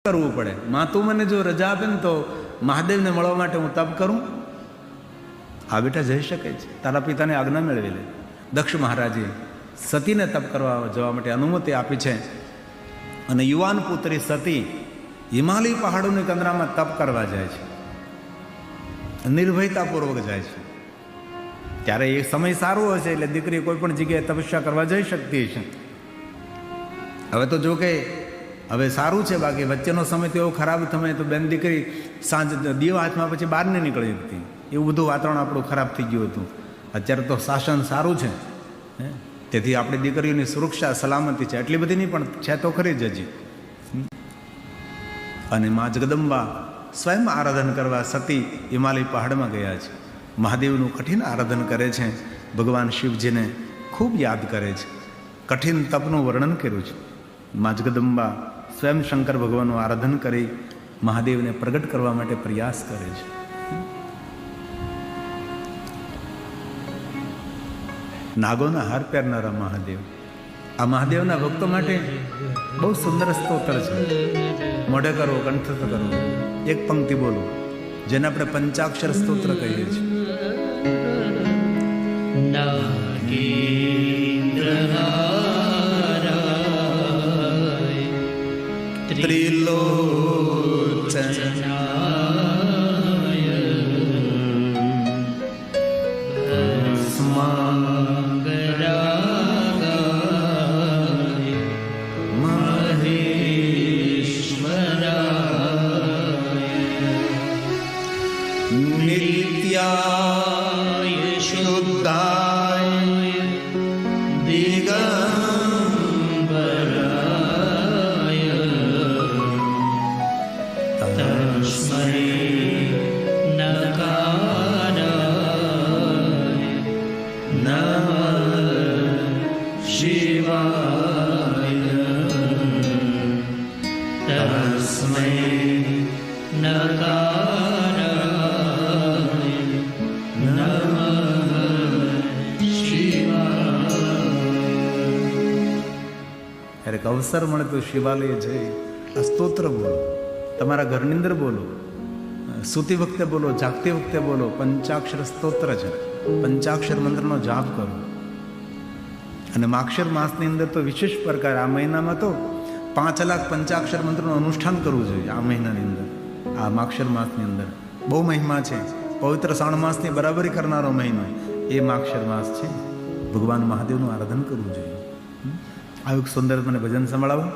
કરવું પડે. માં તું મને જો રજા આપે ને તો મહાદેવને મળવા માટે હું તપ કરું. હા બેટા જઈ શકે છે, તારા પિતાને આજ્ઞા મેળવી લે. દક્ષ મહારાજે સતીને તપ કરવા જવા માટે અનુમતિ આપી છે. અને યુવાન પુત્રી સતી હિમાલય પહાડોની કંદરામાં તપ કરવા જાય છે, નિર્ભયતાપૂર્વક જાય છે. ત્યારે એ સમય સારો હશે એટલે દીકરી કોઈ પણ જગ્યાએ તપસ્યા કરવા જઈ શકતી છે. હવે તો જો કે હવે સારું છે, બાકી વચ્ચેનો સમય તો એવો ખરાબ સમય તો બેન દીકરી સાંજ દીવા હાથમાં પછી બહાર નહીં નીકળી શકતી. એવું બધું વાતાવરણ આપણું ખરાબ થઈ ગયું હતું. અત્યારે તો શાસન સારું છે, તેથી આપણી દીકરીઓની સુરક્ષા સલામતી છે. એટલી બધી નહીં પણ છે તો ખરી જ હજી. અને મા જગદંબા સ્વયં આરાધન કરવા સતી હિમાલય પહાડમાં ગયા છે. મહાદેવનું કઠિન આરાધન કરે છે. ભગવાન શિવજીને ખૂબ યાદ કરે છે. કઠિન તપનું વર્ણન કર્યું છે. મા જગદંબા સ્વયં શંકર ભગવાનનું આરાધન કરી મહાદેવને પ્રગટ કરવા માટે પ્રયાસ કરે છે. નાગોના હાર પહેરનારા મહાદેવ, આ મહાદેવના ભક્તો માટે બહુ સુંદર સ્તોત્ર છે. મોઢે કરો, કંઠસ્થ કરો, એક પંક્તિ બોલો, જેને આપણે પંચાક્ષર સ્તોત્ર કહીએ છીએ. નિત્યાય શુદ્ધાય દિગંબરાય તસ્મૈ નકારાય નમઃ શિવાય તસ્મૈ નકારાય એક અવસર મળે તો શિવાલય જઈ આ સ્તોત્ર બોલો, તમારા ઘરની અંદર બોલો, સૂતી વખતે બોલો, જાગતી વખતે બોલો. પંચાક્ષર સ્તોત્ર છે, પંચાક્ષર મંત્રનો જાપ કરો. અને માક્ષર માસની અંદર તો વિશેષ પ્રકાર, આ મહિનામાં તો 5 લાખ પંચાક્ષર મંત્રનું અનુષ્ઠાન કરવું જોઈએ. આ મહિનાની અંદર, આ માક્ષર માસની અંદર બહુ મહિમા છે. પવિત્ર શ્રાવણ માસની બરાબરી કરનારો મહિનો એ માક્ષર માસ છે. ભગવાન મહાદેવનું આરાધન કરવું જોઈએ. આ એક સુંદર મને ભજન સંભળાવું.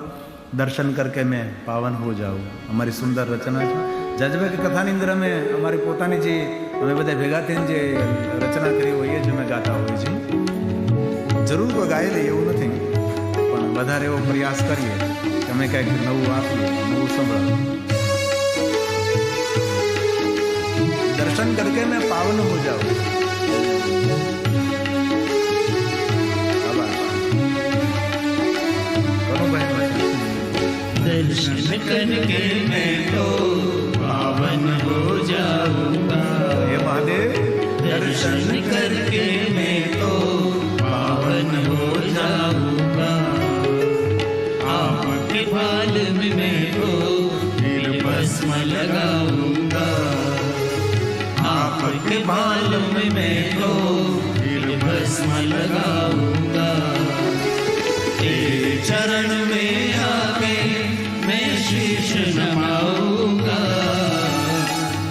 દર્શન કરકે મેં પાવન હો જાઉં, અમારી સુંદર રચના છે. જજભાઈ કથાની અંદર અમે અમારી પોતાની જે અમે બધા ભેગા થઈને જે રચના કરી હોય એ જ અમે ગાતા હોઈએ છીએ. જરૂર કોઈ ગાઈ લઈએ એવું નથી, પણ વધારે એવો પ્રયાસ કરીએ કે અમે કંઈક નવું આપીએ, નવું સંભળાવું. દર્શન કરકે મેં પાવન હો જાઉં. दर्शन करके मैं तो पावन हो जाऊंगा. हे महादेव, दर्शन करके मैं तो पावन हो जाऊंगा. आपके बाल में मैं तो फिर भस्म लगाऊंगा. आपके बाल में मैं तो फिर भस्म लगाऊंगा. तेरे चरण में आके मैं शीश नमाऊंगा.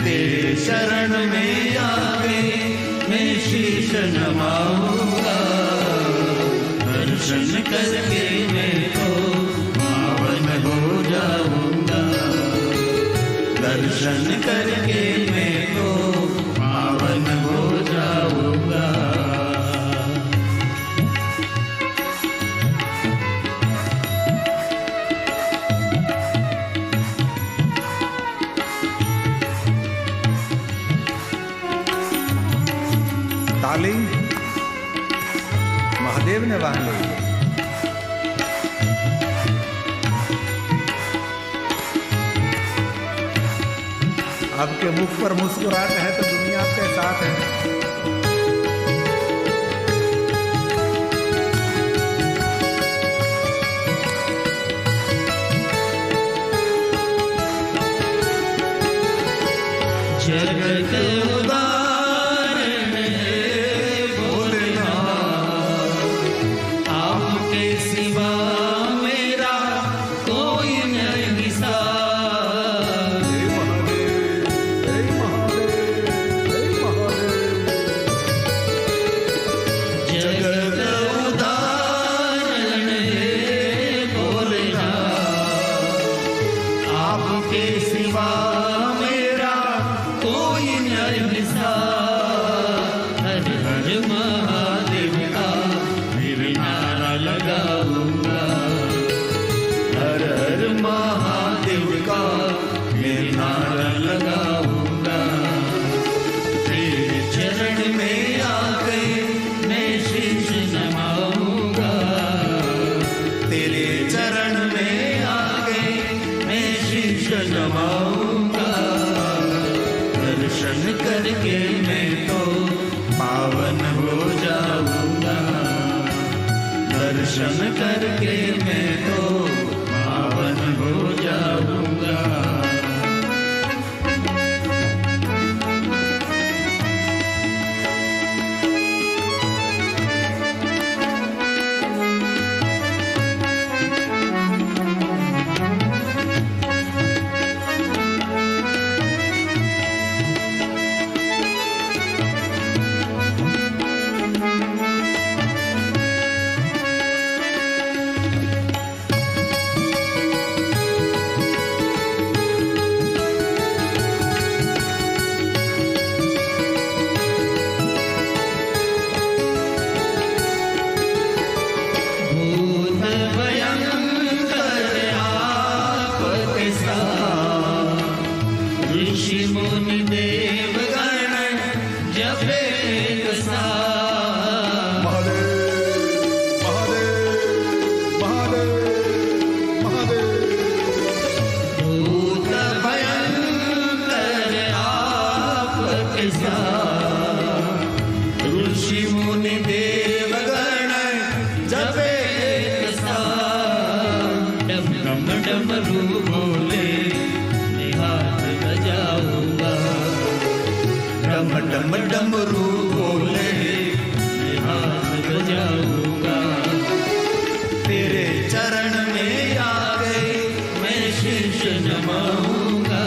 तेरे शरण में आके मैं शीश नमाऊंगा. दर्शन करके मैं तो पावन हो जाऊंगा. दर्शन करके मैं तो पावन हो जाऊंगा. તાલી મહાદેવને વહાલે. आपके मुख पर मुस्कुराहट है तो दुनिया आपके साथ है. जगत उदाहरण है भोलेनाथ, आपके सिवा मेरा कोई नहीं साथ। जगत उदाहरण है भोलेनाथ, आपके सिवा मेरा कोई नहीं साथ। हर हर महादेव का फिर नारा लगाऊंगा, हर हर महादेव का फिर नारा लगाऊंगा। तेरे चरण में आके मैं शीश नवाऊंगा, तेरे चरण में आके मैं शीश नवाऊंगा। दर्शन करके मैं तो पावन हो जाऊंगा, दर्शन करके मैं तो पावन हो जाऊंगा। भूत भयंकर आपके साथ, ऋषि मुनि देवगण जपे एक साथ। भूत भयंकर आपके साथ, ऋषि मुनि देवगण जपे एक साथ। डम डम डमरू बोले मैं हाथ बजाऊंगा, डम डम डमरू बोले मैं हाथ बजाऊंगा। तेरे चरण में आके मैं शीश नवाऊंगा,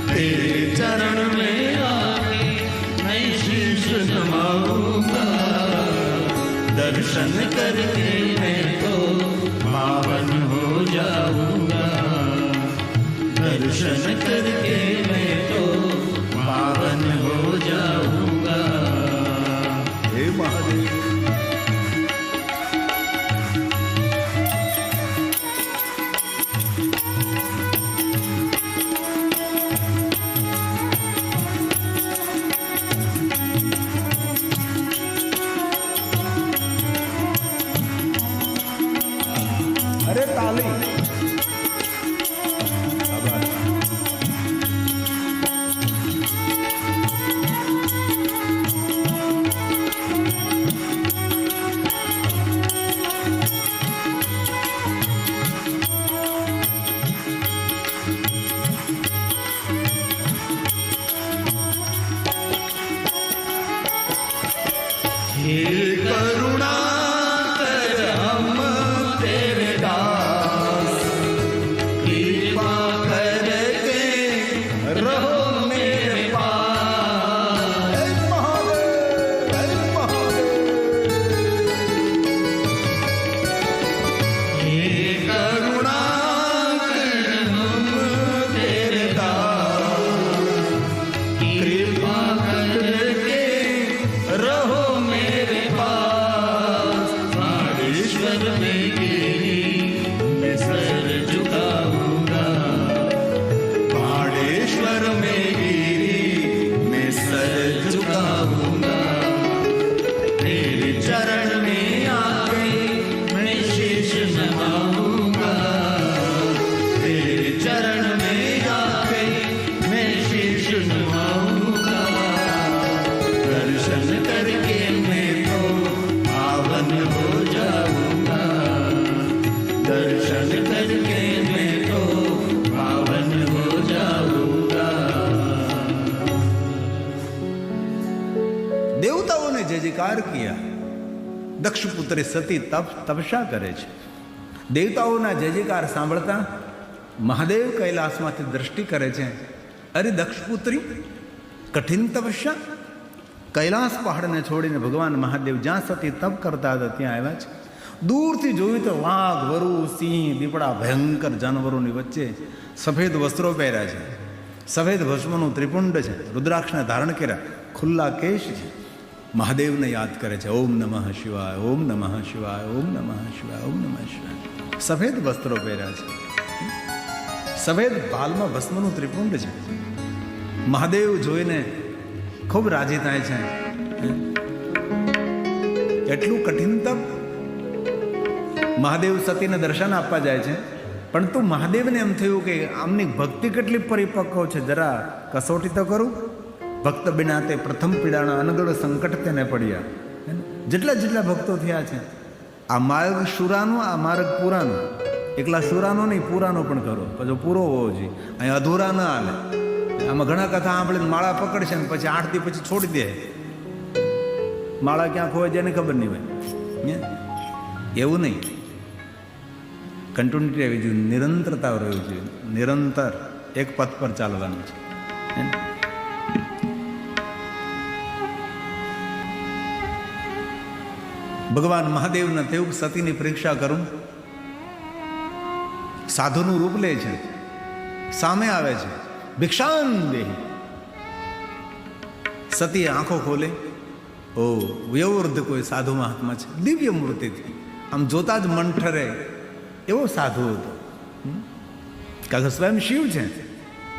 तेरे चरण में आके मैं शीश नवाऊंगा। दर्शन करके मैं तो पावन हो जाऊंगा, दर्शन करके मैं तो पावन हो जाऊंगा। हे महादेव। अरे ताली। हे करुणा कर हम तेरे दास, कृपा करके रहो मेरे पास। हे महादेव, हे महादेव। हे करुणा कर हम तेरे दास, कृपा करके रहो मेरे पास। કિયા. દક્ષપુત્રી સતી તપસ્યા કરે છે. દેવતાઓના જય જયકાર સાંભળતા મહાદેવ કૈલાસમાંથી દ્રષ્ટિ કરે છે. અરે દક્ષપુત્રી, કઠિન તપસ્યા. કૈલાસ પહાડને છોડીને ભગવાન મહાદેવ જ્યાં સતી તપ કરતા હતા ત્યાં આવ્યા છે. દૂરથી જોયું તો વાઘ, વરુ, સિંહ, દીપડા, ભયંકર જાનવરોની વચ્ચે સફેદ વસ્ત્રો પહેર્યા છે, સફેદ ભસ્મનું ત્રિપુંડ છે, રુદ્રાક્ષને ધારણ કર્યા, ખુલ્લા કેશ છે. મહાદેવને યાદ કરે છે. ઓમ નમઃ શિવાય, ઓમ નમઃ શિવાય, ઓમ નમઃ શિવાય, ઓમ નમઃ શિવાય. સફેદ વસ્ત્રો પહેર્યા છે, સફેદ ભાલમાં ભસ્મનું ત્રિપુંડ છે. મહાદેવ જોઈને ખૂબ રાજી થાય છે. એટલું કઠિન તપ. મહાદેવ સતીને દર્શન આપવા જાય છે, પરંતુ મહાદેવને એમ થયું કે આમની ભક્તિ કેટલી પરિપક્વ છે, જરા કસોટી તો કરું. ભક્ત બિના તે પ્રથમ પીડાના અનગઢ સંકટ તેને પડ્યા. જેટલા જેટલા ભક્તો થયા છે, આ માર્ગ શુરાનો, આ માર્ગ પુરાનો. એકલા શુરાનો નહીં, પુરાનો પણ કરો, પછી પૂરો હોવો જોઈએ. અહીં અધૂરા ન હાલે. આમાં ઘણા કથા સાંભળીને માળા પકડશે ને પછી 8 દી પછી છોડી દે. માળા ક્યાં ખોવાય જેને ખબર નહીં હોય. એવું નહીં, કન્ટિન્યુટી આવી જોઈએ, નિરંતરતા રહેવી જોઈએ. નિરંતર એક પથ પર ચાલવાનું છે. ભગવાન મહાદેવના તેવું સતીની પરીક્ષા કરું. સાધુનું રૂપ લે છે, સામે આવે છે. ભિક્ષાન દેહી. સતી આંખો ખોલે. ઓ વયોવૃદ્ધ કોઈ સાધુ મહાત્મા છે, દિવ્ય મૂર્તિથી આમ જોતા જ મન ઠરે એવો સાધુ હતો. કારણ કે સ્વયં શિવ છે.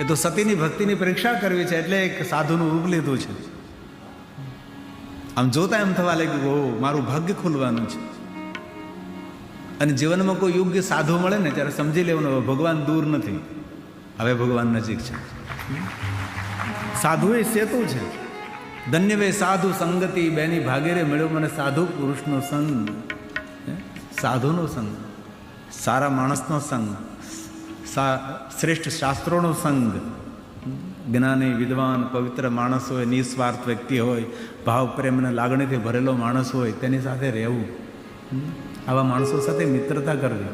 એ તો સતીની ભક્તિની પરીક્ષા કરવી છે એટલે એક સાધુનું રૂપ લીધું છે. આમ જોતા એમ થવા લાગ્યું, ઓ મારું ભાગ્ય ખુલવાનું છે. અને જીવનમાં કોઈ યોગ્ય સાધુ મળે ને ત્યારે સમજી લેવાનું, ભગવાન દૂર નથી, હવે ભગવાન નજીક છે. સાધુ એ સેતુ છે. ધન્ય વે સાધુ સંગતિ, બેની ભાગેરે મળ્યો મને સાધુ પુરુષનો સંગ. સાધુનો સંગ, સારા માણસનો સંગ, શ્રેષ્ઠ શાસ્ત્રોનો સંગ. જ્ઞાની, વિદ્વાન, પવિત્ર માણસ હોય, નિસ્વાર્થ વ્યક્તિ હોય, ભાવ પ્રેમને લાગણીથી ભરેલો માણસ હોય, તેની સાથે રહેવું. આવા માણસો સાથે મિત્રતા કરવી.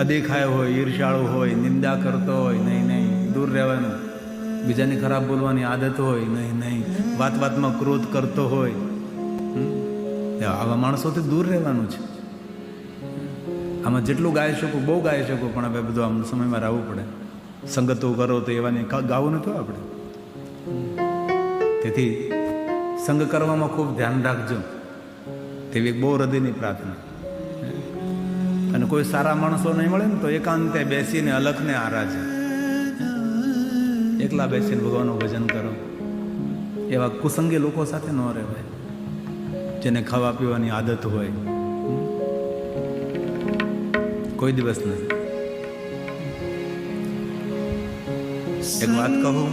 અદેખાયો હોય, ઈર્ષાળુ હોય, નિંદા કરતો હોય, નહીં, દૂર રહેવાનું. બીજાની ખરાબ બોલવાની આદત હોય, નહીં, વાત વાતમાં ક્રોધ કરતો હોય, આવા માણસોથી દૂર રહેવાનું છે. આમાં જેટલું ગાઈ શકું બહુ ગાઈ શકું, પણ હવે બધું આમ સમયમાં રહેવું પડે. સંગતો કરો તો એવાની ગાવું નથી આપણે. તેથી સંગ કરવામાં ખૂબ ધ્યાન રાખજો, તેવી બહુ હૃદયની પ્રાર્થના. અને કોઈ સારા માણસો નહીં મળે ને તો એકાંતે બેસીને અલખને આરાજે, એકલા બેસીને ભગવાનનું ભજન કરો. એવા કુસંગી લોકો સાથે ન રહેવાય, જેને ખાવા પીવાની આદત હોય. કોઈ દિવસ નથી. એક વાત કહું,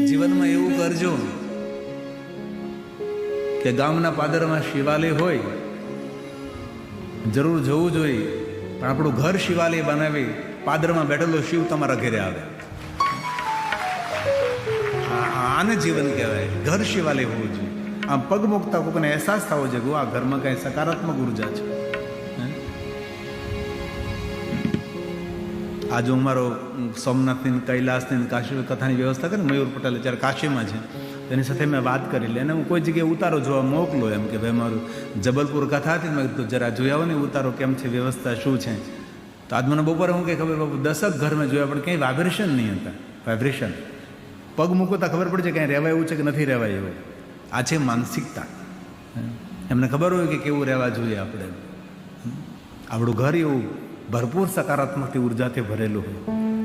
જીવનમાં એવું કરજો કે ગામના પાદરમાં શિવાલય હોય, જરૂર જવું જોઈએ, પણ આપણું ઘર શિવાલય બનાવી પાદરમાં બેઠેલો શિવ તમારા ઘરે આવે. આને જીવન કહેવાય. ઘર શિવાલય હોવું જોઈએ. આમ પગ મૂકતા કોઈને અહેસાસ થવો જોઈએ, આ ઘરમાં કઈ સકારાત્મક ઉર્જા છે. આજે હું મારો સોમનાથની, કૈલાસની, કાશી કથાની વ્યવસ્થા કરી. મયુર પટેલ જ્યારે કાશીમાં છે, તેની સાથે મેં વાત કરેલી અને હું કોઈ જગ્યાએ ઉતારો જોવા મોકલો, એમ કે ભાઈ મારું જબલપુર કથા હતી, મેં કીધું જરા જોયા હો ને ઉતારો કેમ છે, વ્યવસ્થા શું છે. તો આજ મને બપોરે હું કંઈ ખબર, બાબુ 10 ઘર મેં જોયા, પણ કંઈ વાઇબ્રેશન નહીં હતા. વાઇબ્રેશન પગ મૂકતા ખબર પડે છે ક્યાંય રહેવાય એવું છે કે નથી રહેવાય એવું. આ છે માનસિકતા. એમને ખબર હોય કે કેવું રહેવા જોઈએ આપણે. આપણું ઘર એવું ભરપૂર સકારાત્મક ઉર્જાથી ભરેલું હોય.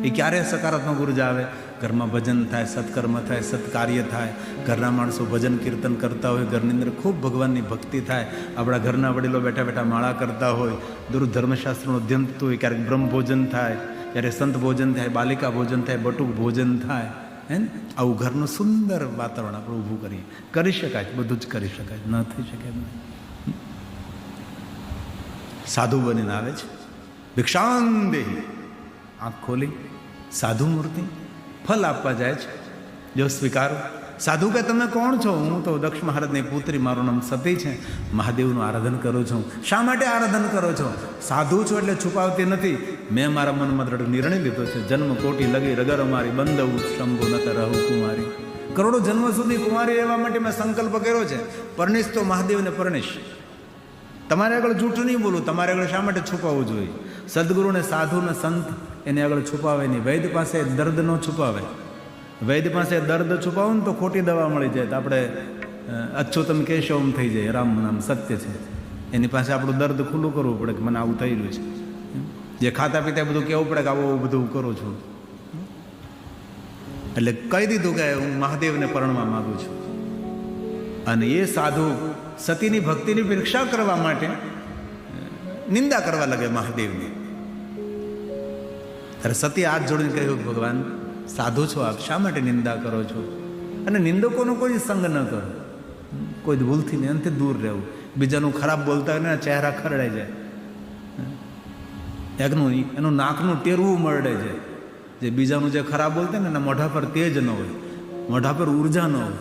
એ ક્યારે સકારાત્મક ઉર્જા આવે? ઘરમાં ભજન થાય, સત્કર્મ થાય, સત્કાર્ય થાય, ઘરના માણસો ભજન કીર્તન કરતા હોય, ઘરની અંદર ખૂબ ભગવાનની ભક્તિ થાય, આપણા ઘરના વડીલો બેઠા બેઠા માળા કરતા હોય, દૂર ધર્મશાસ્ત્રનું અધ્યયન થતું હોય, ક્યારેક બ્રહ્મ ભોજન થાય, ક્યારેક સંત ભોજન થાય, બાલિકા ભોજન થાય, બટુક ભોજન થાય. હે ને, આવું ઘરનું સુંદર વાતાવરણ આપણે ઊભું કરીએ. કરી શકાય, બધું જ કરી શકાય, ન થઈ શકે નહીં. સાધુ બનીને આવે છે, ભિક્ષાન દેહી, આંખ ખોલી સાધુ મૂર્તિ ફલ આપવા જાય છે. જો સ્વીકારો. સાધુ કે તમે કોણ છો? હું તો દક્ષ મહારાજની પુત્રી, મારું નામ સતી છે, મહાદેવનું આરાધન કરું છું. શા માટે આરાધન કરો છો? સાધુ છો એટલે છુપાવતી નથી. મેં મારા મનમાં દ્રઢ નિર્ણય લીધો છે, જન્મ કોટી લગી રગર મારી બંધવું શંભુ નત રહું કુમારી. કરોડો જન્મ સુધી કુમારી રહેવા માટે મેં સંકલ્પ કર્યો છે. પરણીશ તો મહાદેવને પરણીશ. તમારે આગળ જૂઠું નહીં બોલું. તમારે આગળ શા માટે છુપાવવું જોઈએ? સદગુરુને, સાધુને, સંત એને આગળ છુપાવે નહીં. વૈદ્ય પાસે દર્દ ન છુપાવે. વૈદ્ય પાસે દર્દ છુપાવો ને તો ખોટી દવા મળી જાય. તો આપણે અચ્યુતમ કેશવમ થઈ જાય. રામ નામ સત્ય છે. એની પાસે આપણું દર્દ ખુલ્લું કરવું પડે કે મને આવું થઈ રહ્યું છે. જે ખાતા પીતા બધું કહેવું પડે કે આવું બધું કરું છું. એટલે કહી દીધું કે હું મહાદેવને પરણવા માગું છું. અને એ સાધુ સતીની ભક્તિની પરીક્ષા કરવા માટે નિંદા કરવા લાગે મહાદેવની. ત્યારે સતી હાથ જોડીને કહ્યું, ભગવાન સાધુ છો આપ, શા માટે નિંદા કરો છો? અને નિંદકોનો કોઈ સંગ ન કરો. કોઈ ભૂલથી નહીં, અંતે દૂર રહેવું. બીજાનું ખરાબ બોલતા હોય ને ચહેરા ખરડાઈ જાય. એનું નાકનું ટેરવું મરડે છે. જે બીજાનું જે ખરાબ બોલતા ને એના મોઢા પર તેજ ન હોય, મોઢા પર ઉર્જા ન હોય.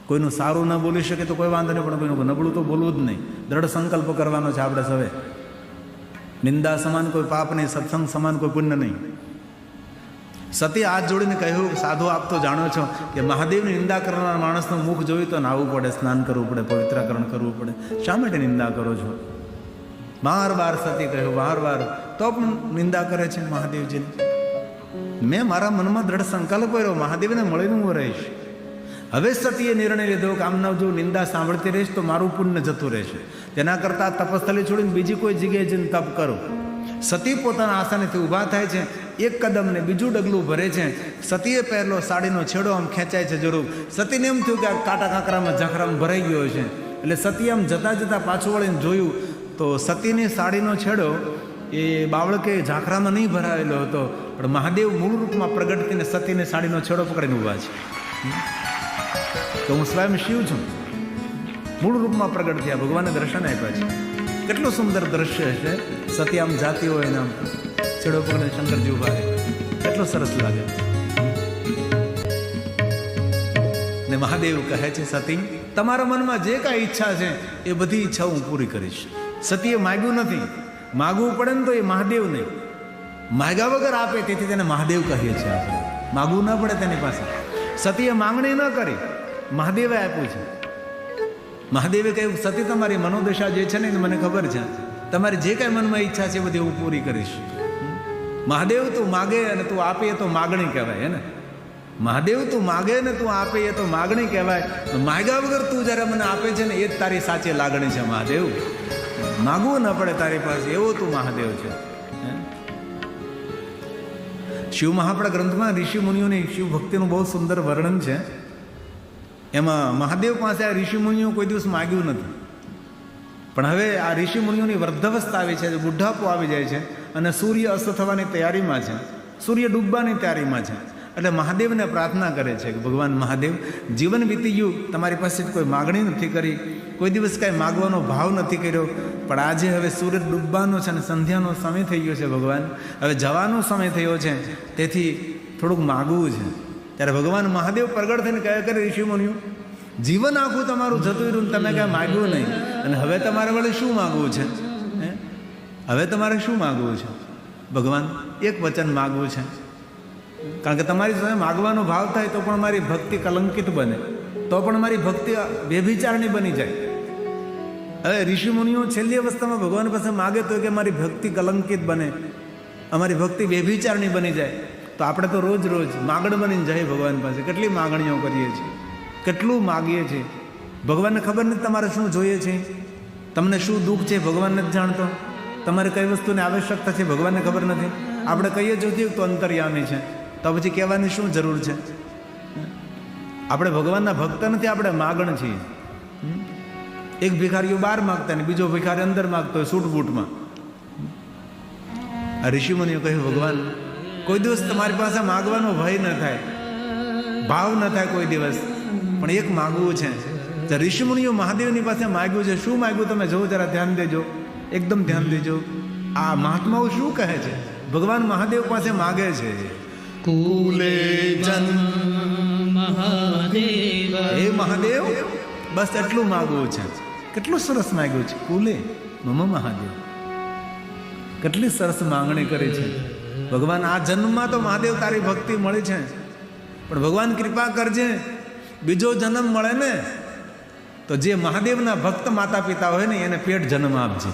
કોઈનું સારું ન બોલી શકે તો કોઈ વાંધો નહીં, પણ કોઈનું નબળું તો બોલવું જ નહીં. દ્રઢ સંકલ્પ કરવાનો છે આપણે સવે. નિંદા સમાન કોઈ પાપ નહીં, સત્સંગ સમાન કોઈ પુણ્ય નહીં. સતી હાથ જોડીને કહ્યું, સાધુ આપ તો જાણો છો કે મહાદેવની નિંદા કરનાર માણસનું મુખ જોયું તો નાહવું પડે, સ્નાન કરવું પડે, પવિત્રાકરણ કરવું પડે. શા માટે નિંદા કરો છો? વારવાર સતી કહ્યું, વારવાર. તો પણ નિંદા કરે છે મહાદેવજીની. મેં મારા મનમાં દ્રઢ સંકલ્પ કર્યો, મહાદેવને મળીને હું રહીશ. હવે સતીએ નિર્ણય લીધો કે આમ જો નિંદા સાંભળતી રહીશ તો મારું પુણ્ય જતું રહેશે. તેના કરતાં તપસ્થળી છોડીને બીજી કોઈ જગ્યાએ જઈને તપ કરો. સતી પોતાના આસનેથી ઊભા થાય છે, એક કદમ ને બીજું ડગલું ભરે છે. સતીએ પહેરલો સાડીનો છેડો આમ ખેંચાય છે જરૂર. સતીને એમ થયું કે આ કાંટા કાંકરામાં ઝાખરામાં ભરાઈ ગયો છે. એટલે સતી આમ જતાં જતાં પાછું વળીને જોયું તો સતીની સાડીનો છેડો એ બાવળકે ઝાખરામાં નહીં ભરાયેલો હતો, પણ મહાદેવ મૂળ રૂપમાં પ્રગટ થઈને સતીને સાડીનો છેડો પકડીને ઊભા છે. તો હું સ્વયં શિવ છું, મૂળ રૂપમાં પ્રગટ થયા, ભગવાનને દર્શન આપ્યા છે. કેટલું સુંદર દ્રશ્ય છે. સતી આમ જાતી હોય ને આમ છેડો પકડીને શંકરજી ઊભા રહે, કેટલું સરસ લાગે. ને મહાદેવ કહે છે, સતી તમારા મનમાં જે કાંઈ ઈચ્છા છે એ બધી ઈચ્છા હું પૂરી કરીશ. સતીએ માગ્યું નથી. માગવું પડે ને તો એ મહાદેવ નહીં, માગ્યા વગર આપે, તેથી તેને મહાદેવ કહીએ છીએ આપણે. માગવું ન પડે તેની પાસે. સતીએ માંગણી ન કરી, મહાદેવે આપ્યું છે. મહાદેવે કહ્યું, સતી તમારી મનોદશા જે છે ને એ મને ખબર છે, તમારી જે કાંઈ મનમાં ઈચ્છા છે એ બધી હું પૂરી કરીશ. મહાદેવ તું માગે અને તું આપે એ તો માગણી કહેવાય. હે ને, મહાદેવ તું માગે ને તું આપે એ તો માગણી કહેવાય. માગ્યા વગર તું જ્યારે મને આપે છે ને એ જ તારી સાચી લાગણી છે મહાદેવ. માગવું ન પડે તારી પાસે, એવો તું મહાદેવ છે. શિવ મહાપડા ગ્રંથમાં ઋષિ મુનિઓની શિવ ભક્તિનું બહુ સુંદર વર્ણન છે. એમાં મહાદેવ પાસે આ ઋષિ મુનિઓ કોઈ દિવસ માગ્યું નથી. પણ હવે આ ઋષિ મુનિઓની વૃદ્ધાવસ્થા આવી છે, બુઢાપો આવી જાય છે અને સૂર્ય અસ્ત થવાની તૈયારીમાં છે, સૂર્ય ડૂબવાની તૈયારીમાં છે. એટલે મહાદેવને પ્રાર્થના કરે છે કે ભગવાન મહાદેવ, જીવન વીતી ગયું, તમારી પાસે કોઈ માગણી નથી કરી, કોઈ દિવસ કાંઈ માગવાનો ભાવ નથી કર્યો, પણ આજે હવે સૂર્ય ડૂબવાનો છે અને સંધ્યાનો સમય થઈ ગયો છે. ભગવાન હવે જવાનો સમય થયો છે, તેથી થોડુંક માગવું છે. ત્યારે ભગવાન મહાદેવ પ્રગટ થઈને કહ્યા કરે, ઋષિ મુનિઓ જીવન આખું તમારું જતું રહ્યું, તમે કાંઈ માગ્યું નહીં, અને હવે તમારે વળે શું માગવું છે? હવે તમારે શું માગવું છે? ભગવાન એક વચન માગવું છે, કારણ કે તમારી સાથે માગવાનો ભાવ થાય તો પણ મારી ભક્તિ કલંકિત બને, તો પણ મારી ભક્તિ વ્યભિચારની બની જાય. હવે ઋષિ મુનિઓ છેલ્લી અવસ્થામાં ભગવાન પાસે માગે તો કે મારી ભક્તિ કલંકિત બને, અમારી ભક્તિ વ્યભિચારની બની જાય. તો આપણે તો રોજ રોજ માગણ બનીને જઈએ ભગવાન પાસે. કેટલી માગણીઓ કરીએ છીએ, કેટલું માગીએ છીએ. ભગવાનને ખબર નથી તમારે શું જોઈએ છે, તમને શું દુઃખ છે ભગવાન નથી જાણતો, તમારે કઈ વસ્તુની આવશ્યકતા છે ભગવાનને ખબર નથી. આપણે કહીએ જોઈએ તો અંતર્યામી છે, તો પછી કહેવાની શું જરૂર છે? આપણે ભગવાનના ભક્ત નથી, આપણે માગણ છીએ. એક ભિખારીઓ બહાર માગતા ને બીજો ભિખારી અંદર માગતો હોય સૂટ બૂટમાં. આ ઋષિમુનિએ કહ્યું, ભગવાન કોઈ દિવસ તમારી પાસે માગવાનો ભય ન થાય, ભાવ ન થાય કોઈ દિવસ, પણ એક માગવું છે. ઋષિમુનિઓ મહાદેવની પાસે માગ્યું છે. શું માગ્યું તમે જોવો, જરા ધ્યાન દેજો, એકદમ ધ્યાન દેજો. આ મહાત્માઓ શું કહે છે? ભગવાન મહાદેવ પાસે માગે છે, કુલે જન્મ મહાદેવ. હે મહાદેવ, બસ એટલું માગવું છે. કેટલું સરસ માગ્યું છે. કુલે મમ મહાદેવ, કેટલી સરસ માંગણી કરી છે ભગવાન. આ જન્મમાં તો મહાદેવ તારી ભક્તિ મળી છે, પણ ભગવાન કૃપા કરજે, બીજો જન્મ મળે ને તો જે મહાદેવના ભક્ત માતા પિતા હોય ને એને પેટ જન્મ આપજે.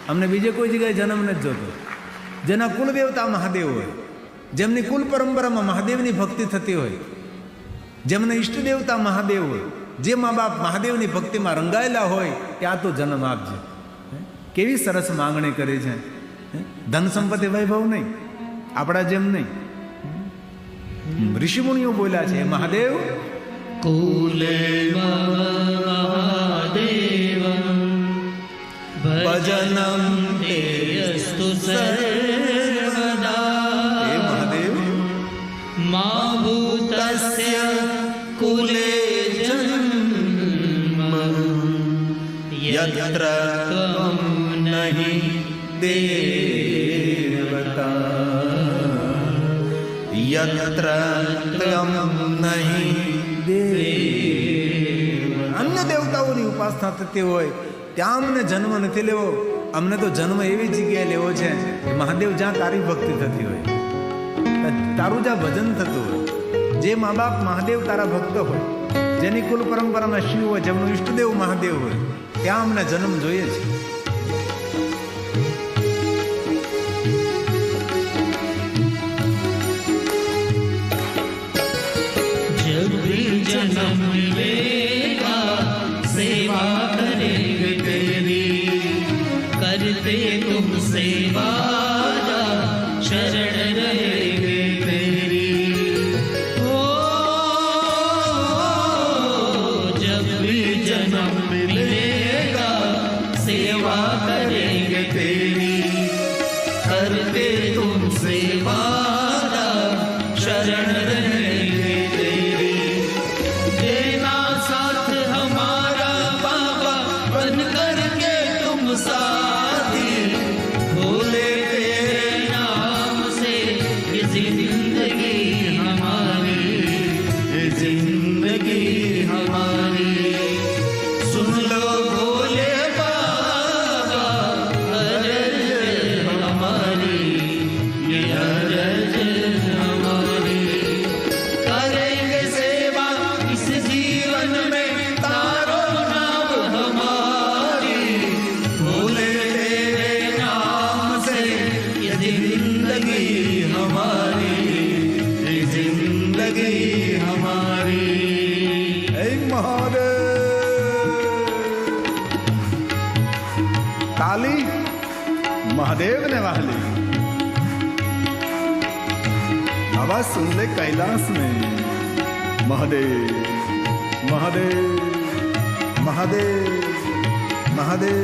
અમને બીજે કોઈ જગ્યાએ જન્મ નથી જોતો. જેના કુલ દેવતા મહાદેવ હોય, જેમની કુલ પરંપરામાં મહાદેવની ભક્તિ થતી હોય, જેમના ઈષ્ટ દેવતા મહાદેવ હોય, જે મા બાપ મહાદેવની ભક્તિમાં રંગાયેલા હોય ત્યાં તો જન્મ આપજે. કેવી સરસ માંગણી કરી છે. ધન સંપત્તિ વૈભવ નહીં, આપણા જેમ નહીં. ઋષિમુનિઓ બોલ્યા છે, મહાદેવ કુલે મહાદેવ ભજનમ તેયસ્તુ સર્વદા. હે મહાદેવ, મા ભૂતસ્ય કુલે જન્મ યત્ર ત્વં નહીં દેવતા યત્ર ત્વં નહીં દેવ. અન્ય દેવતાઓની ઉપાસના થતી હોય ત્યાં અમને જન્મ નથી લેવો. અમને તો જન્મ એવી જગ્યાએ લેવો છે કે મહાદેવ જ્યાં તારી ભક્તિ થતી હોય, તારું જ્યાં ભજન થતું હોય, જે મા બાપ મહાદેવ તારા ભક્ત હોય, જેની કુલ પરંપરામાં શિવ હોય, જેમનું ઈષ્ટદેવ મહાદેવ હોય, ત્યાં અમને જન્મ જોઈએ છે. जब भी जन्म मिलेगा सेवा करेंगे तेरी, करते तुम सेवा शरण रहेंगे तेरी. ओ जब भी जन्म मिलेगा सेवा करेंगे तेरी, करते तुम सेवा शरण रहेंगे तेरी. देना साथ हमारा बाबा बन करके तुम साथी, भोले तेरे नाम से ये जिंदगी हमारी, ये जिंदगी हमारी. सुन लो भोले बाबा अरज हमारी, ये अरज हमारी. करेंगे सेवा इस जीवन में तारो नाम हमारी, भोले तेरे नाम से ये जिंदगी हमारी, ये जिंदगी हमारी. હે મહાદેવ, તાલી મહાદેવ ને વાલી, आवाज सुन ले कैलाश में. महादेव महादेव महादेव महादेव.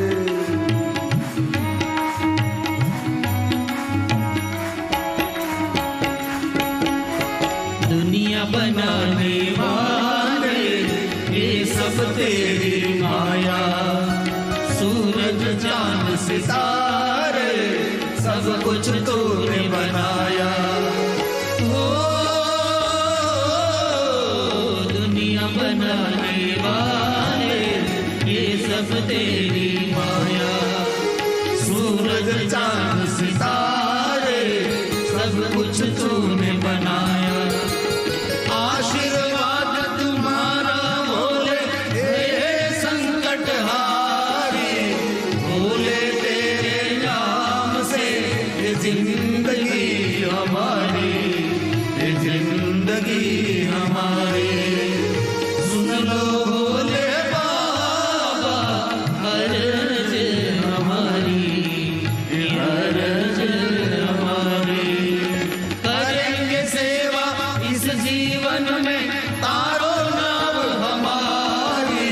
दुनिया बनाने वाले ये सब तेरी माया, सूरज चांद सितारे सब कुछ तूने बनाया. ओ दुनिया बनाने वाले ये सब तेरी माया, सूरज चांद सितारे सब कुछ तूने बनाया. आशीर्वाद तुम्हारा भोले हे संकट हारी, भोले तेरे नाम से ये जिंदगी हमारी, ये जिंदगी हमारी. सुन लो भोले बाबा अरज हमारी, ये अरज हमारी. करेंगे सेवा इस जीवन में तारो नाम हमारी,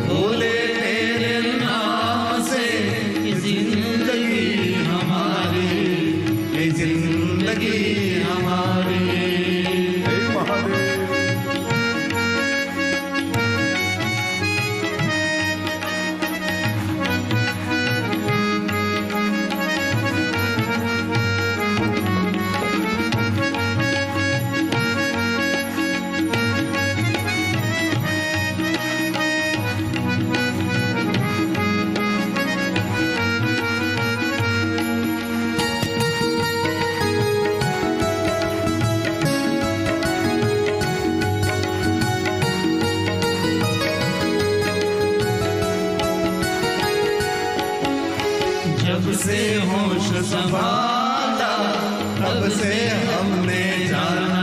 भोले तेरे नाम से ये जिंदगी हमारी, ये जिंदगी हमारी. હે મહાદેવ, जब से होश संभाला तब से हमने जाना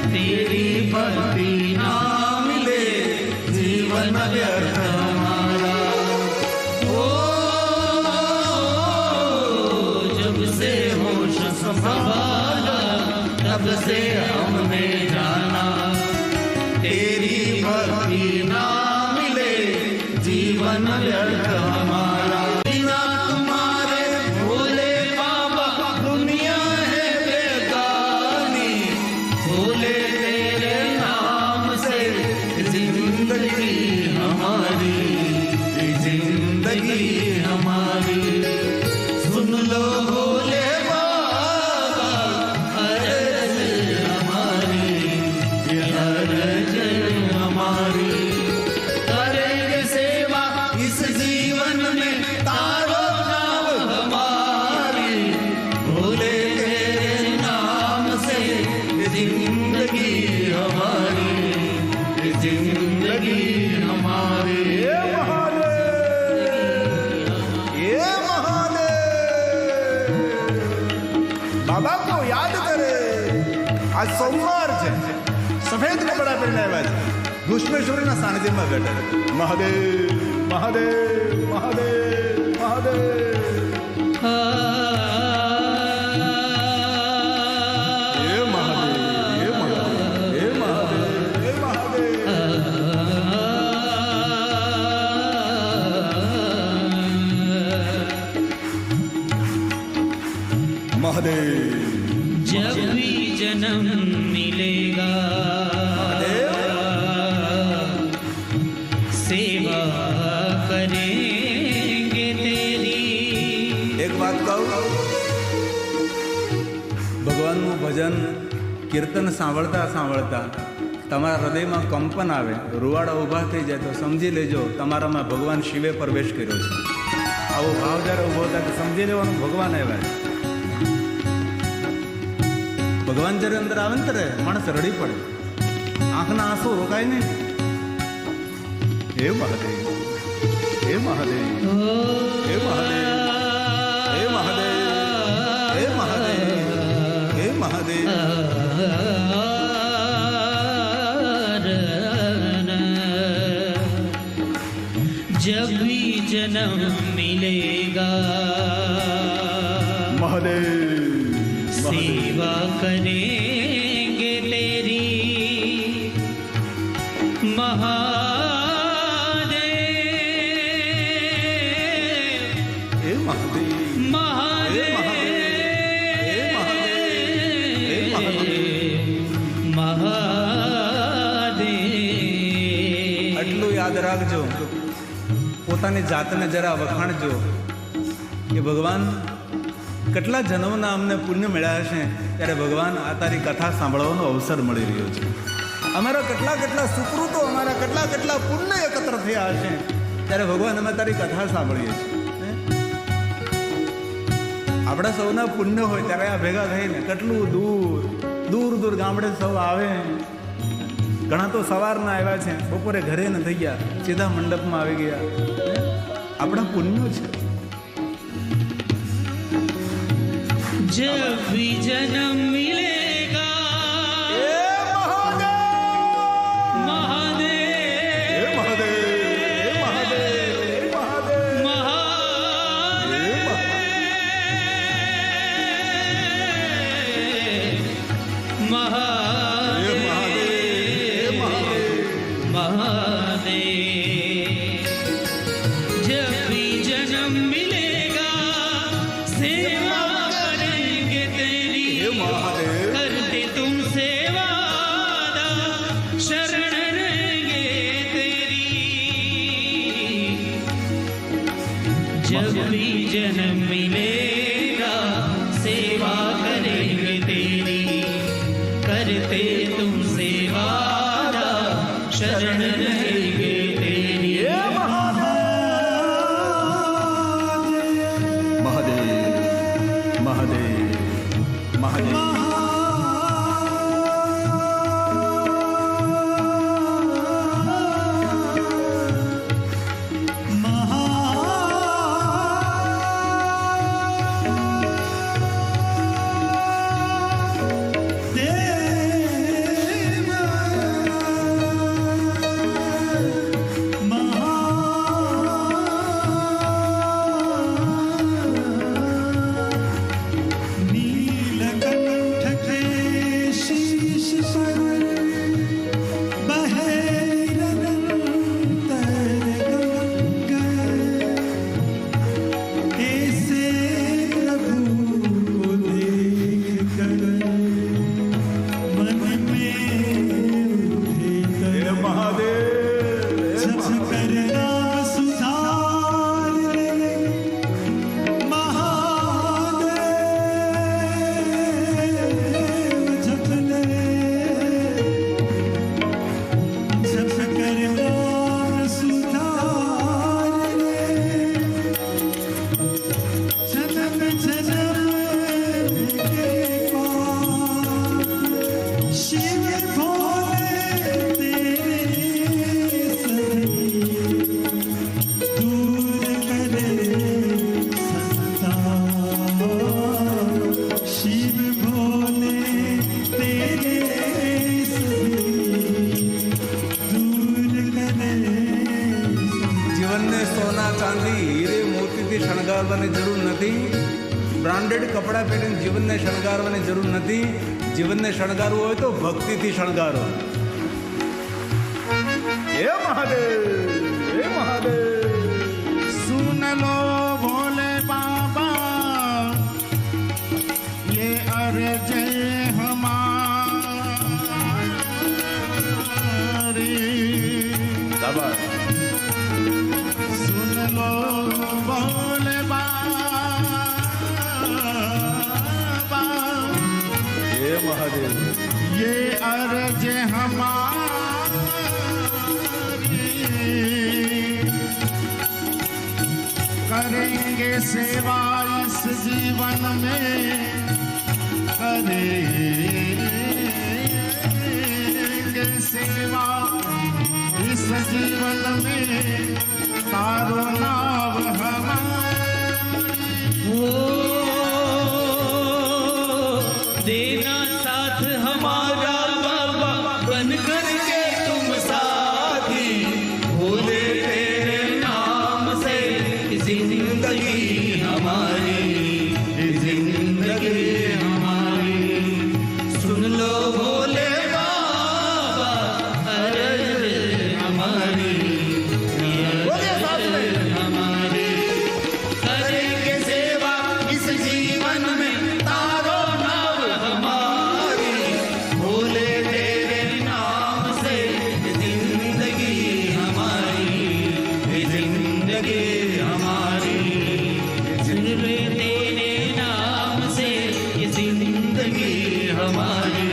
तेरी भक्ति ना मिले जीवन व्यर्थ हमारा। ओ जब से होश संभाला तब से हमने जाना तेरी भक्ति ना मिले जीवन व्यर्थ हमारा। बिना तुम्हारे भोले बाबा दुनिया है बेगानी, भोले तेरे नाम से जिंदगी हमारी, जिंदगी हमारी। सुन लो भोले बाबा अर्ज हमारी, ये अर्ज हमारी। करेंगे सेवा इस जीवन में तारो नाम हमारी, भोले तेरे नाम से जिंदगी हमारी, जिंदगी हमारी। ये महादेव बाबा को याद करे। आज सोमवार છે, સફેદ કપડા પહેરીને આવ્યા છે, ઘુષ્મેશ્વરીના સાનિધ્યમાં બેઠા છે। મહાદેવ મહાદેવ મહાદેવ મહાદેવ। હે મહાદેવ હે મહાદેવ હે મહાદેવ હે મહાદેવ। મહાદેવ जब भी जन्म मिलेगा सेवा करेंगे तेरी। એક વાત કહું, ભગવાનનું ભજન કીર્તન સાંભળતા સાંભળતા તમારા હૃદયમાં કંપન આવે, રૂવાડા ઊભા થઈ જાય તો સમજી લેજો તમારામાં ભગવાન શિવે પ્રવેશ કર્યો છે। આવો ભાવ જ્યારે ઊભો થાય તો સમજી લેવાનું ભગવાન આવ્યા છે। ભગવાન જ્યારે અંદર આવે ને ત્યારે માણસ રડી પડે, આંખના આંસુ રોકાય નહીં। હે મહાદેવ હે મહાદેવ હે મહાદેવ હે મહાદેવ હે મહાદેવ હે મહાદેવ। जब भी जन्म मिलेगा મહાદેવ सेवा करेंगे तेरी महादेव। હે મહાદેવ महादेव હે મહાદેવ હે મહાદેવ। महादेव। આટલું યાદ રાખજો, પોતાની જાતને જરા વખાણજો કે ભગવાન કેટલા જન્મના અમને પુણ્ય મળ્યા છે, ત્યારે ભગવાન આ તારી કથા સાંભળવાનો અવસર મળી રહ્યો છે। અમારા કેટલા કેટલા સુકૃતો, અમારા કેટલા કેટલા પુણ્ય એકત્ર થયા હશે, ત્યારે ભગવાન અમે તારી કથા સાંભળીએ છીએ। આપણા સૌના પુણ્ય હોય ત્યારે આ ભેગા થઈને કેટલું દૂર દૂર દૂર ગામડે સૌ આવે। ઘણા તો સવારના આવ્યા છે, બપોરે ઘરે ન થઈ ગયા, સીધા મંડપમાં આવી ગયા। આપણા પુણ્યો છે। जब भी जन्म मिलेगा महादेव महादेव महादेव। जब भी जन्म मिलेगा सेवा करेंगे तेरी, करते तुम सेवा शरण रहेंगे तेरी। जब भी जन्म मिलेगा सेवा करेंगे तेरी, करते तुम सेवा शरण रहेंगे तेरी। महादेव महादेव महादेव। જીવનને સોના ચાંદી હીરે મોતીથી શણગારવાની જરૂર નથી. બ્રાન્ડેડ કપડાં પહેરીને જીવનને શણગારવાની જરૂર નથી. જીવનને શણગારવું હોય તો ભક્તિથી શણગારો. હે મહાદેવ, હે મહાદેવ. सुन लो भोले बाबा ये अर्ज हमारी. શાબાશ. सुन लो भोले बाबा હે મહાદેવ. ये अर्ज हमारी. करेंगे सेवा इस जीवन में, करेंगे सेवा इस जीवन में, तारो नाव हमारी. देना साथ हमारा बाबा बन करके तुम साथी. भोले तेरे नाम से जिंदगी हमारी, जिंदगी हमारी. सुन लो भोले बाबा अर्ज हमारी, हमारी. करेंगे सेवा इस जीवन में, तारो नाव हमारी. भोले तेरे नाम से जिंदगी हमारी, जिंदगी हमारी. भोले तेरे नाम से जिंदगी हमारी,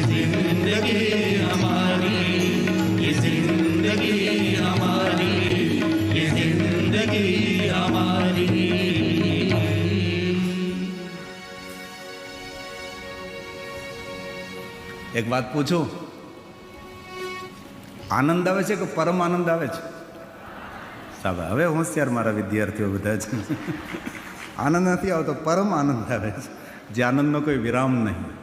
जिंदगी हमारी, जिंदगी हमारी, जिंदगी हमारी. એક વાત પૂછું, આનંદ આવે છે કે પરમ આનંદ આવે છે? સાહેબ હવે હોશિયાર મારા વિદ્યાર્થીઓ બધા છે. આનંદ નથી આવતો, પરમ આનંદ આવે છે, જે આનંદનો કોઈ વિરામ નહીં.